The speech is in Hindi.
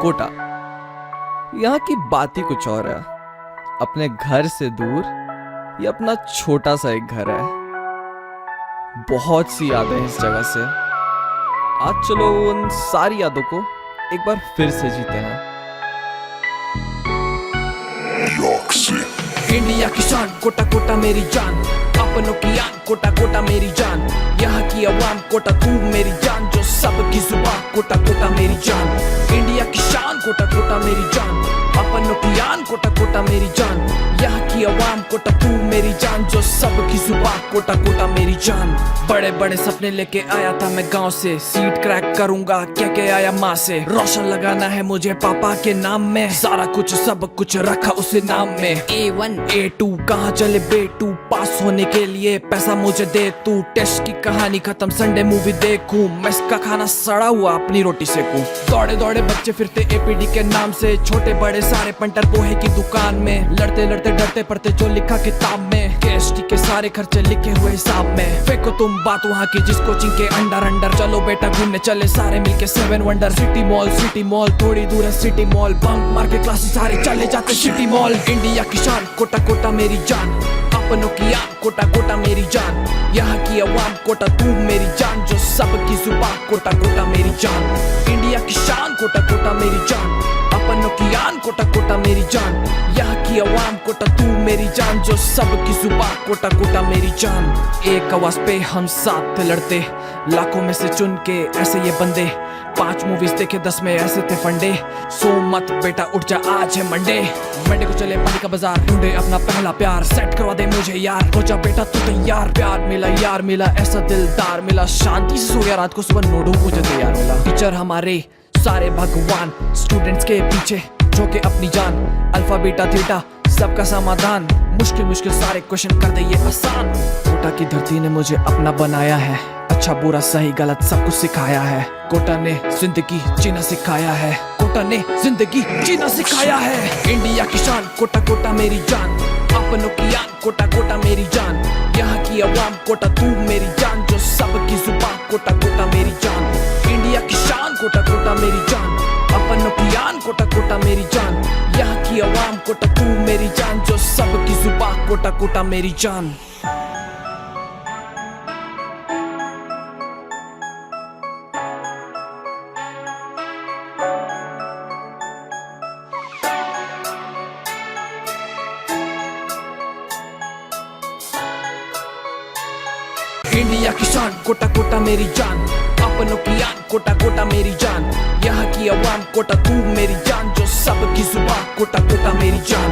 कोटा। यहाँ की बात ही कुछ और है। अपने घर से दूर ये अपना छोटा सा एक घर है। बहुत सी यादें इस जगह से। आज चलो उन सारी यादों को एक बार फिर से जीते हैं। इंडिया की शान कोटा कोटा मेरी जान, अपनों की आन कोटा कोटा मेरी जान, यहाँ की आवाम कोटा तू मेरी जान, जो सबकी जुबान कोटा कोटा मेरी जान। इंडिया की शान कोटा कोटा मेरी जान, अपनों की आन कोटा कोटा मेरी जान, यहाँ की आवाम कोटा तू मेरी जान, जो सबकी जुबान कोटा कोटा मेरी जान। बड़े बड़े सपने लेके आया था मैं गांव से, सीट क्रैक करूंगा क्या के आया माँ से, रोशन लगाना है मुझे पापा के नाम में, सारा कुछ सब कुछ रखा उसे नाम में। A1 A2 कहाँ चले बेटू, पास होने के लिए पैसा मुझे दे तू, टेस्ट की कहानी खत्म संडे मूवी देखूं, मेस का खाना सड़ा हुआ अपनी रोटी सेकूं। दौड़े दौड़े बच्चे फिरते एपीडी के नाम से, छोटे बड़े सारे पंटर पोहे की दुकान में, लड़ते लड़ते डरते पड़ते जो लिखा किताब में, केएसटी के सारे खर्चे लिखे हुए हिसाब में। फेंको तुम बात वहाँ की जिस कोचिंग के अंडर अंडर, चलो बेटा घूमने चले सारे मिलके 7 वंडर। सिटी मॉल थोड़ी दूर है सिटी मॉल, बंक मार के क्लासेस सारे चले जाते सिटी मॉल। इंडिया की शान कोटा कोटा मेरी जान, अपनों की आन कोटा कोटा मेरी जान, यहाँ की आवाम कोटा तू मेरी जान, जो सबकी जुबान कोटा कोटा मेरी जान। इंडिया की शान कोटा कोटा मेरी जान, अपनों की आन कोटा कोटा मेरी जान, यहाँ की आवाम कोटा तू मेरी जान, जो सबकी जुबान कोटा कोटा मेरी जान। एक आवाज पे हम साथ थे लड़ते, लाखों में से चुन के ऐसे ये बंदे, 5 मूवीज देखे 10 में ऐसे थे फंडे, सो मत बेटा उठ जा आज है मंडे को चले पानी का बाजार, ढूंढे अपना पहला प्यार, सेट करवा दे मुझे यार, हो जा बेटा तू तैयार। प्यार मिला यार मिला ऐसा दिलदार मिला, शांति से सो गया रात को सुबह नोडू मुझे तैयार मिला। टीचर हमारे सारे भगवान, स्टूडेंट्स के पीछे झोंके अपनी जान, अल्फा बीटा थीटा सबका समाधान, मुश्किल मुश्किल सारे क्वेश्चन कर दे ये आसान। कोटा की धरती ने मुझे अपना बनाया है, अच्छा बुरा सही गलत सब कुछ सिखाया है, कोटा ने जिंदगी जीना सिखाया है, कोटा ने जिंदगी जीना सिखाया है। इंडिया की शान कोटा कोटा मेरी जान, अपनों की आन कोटा कोटा मेरी जान, यहाँ की आवाम कोटा तू मेरी जान, जो सबकी जुबान कोटा कोटा मेरी जान। इंडिया की शान कोटा कोटा मेरी जान, अपनों की आन कोटा कोटा मेरी जान, यहाँ की आवाम कोटा तू मेरी जान, जो सबकी जुबान कोटा कोटा मेरी जान। इंडिया की शान कोटा कोटा मेरी जान, अपनों की आन कोटा कोटा मेरी जान, यहाँ की आवाम कोटा तू मेरी जान, जो सबकी जुबान कोटा कोटा मेरी जान।